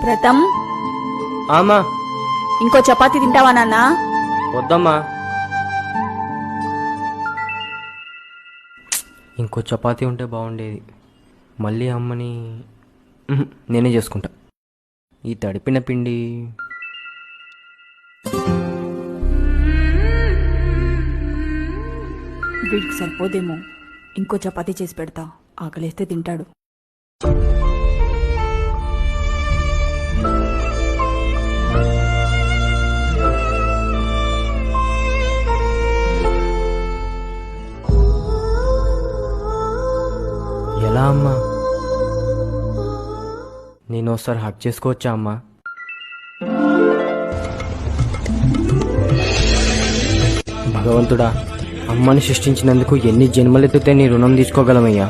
ప్రతం, ఆమా. ఇంకో చపాతీ తింటావా నాన్న? వద్దమ్మా. ఇంకో చపాతీ ఉంటే బాగుండేది. మళ్ళీ అమ్మని నేనే చేసుకుంటా. ఈ తడిపిన పిండి వీడికి సరిపోదేమో. ఇంకో చపాతీ చేసి పెడతా, ఆకలేస్తే తింటాడు. ఎలా అమ్మా? నేను ఒకసారి హక్ చేసుకోవచ్చా అమ్మా? భగవంతుడా, అమ్మని సృష్టించినందుకు ఎన్ని జన్మలెత్తితే నీ రుణం తీసుకోగలమయ్యా.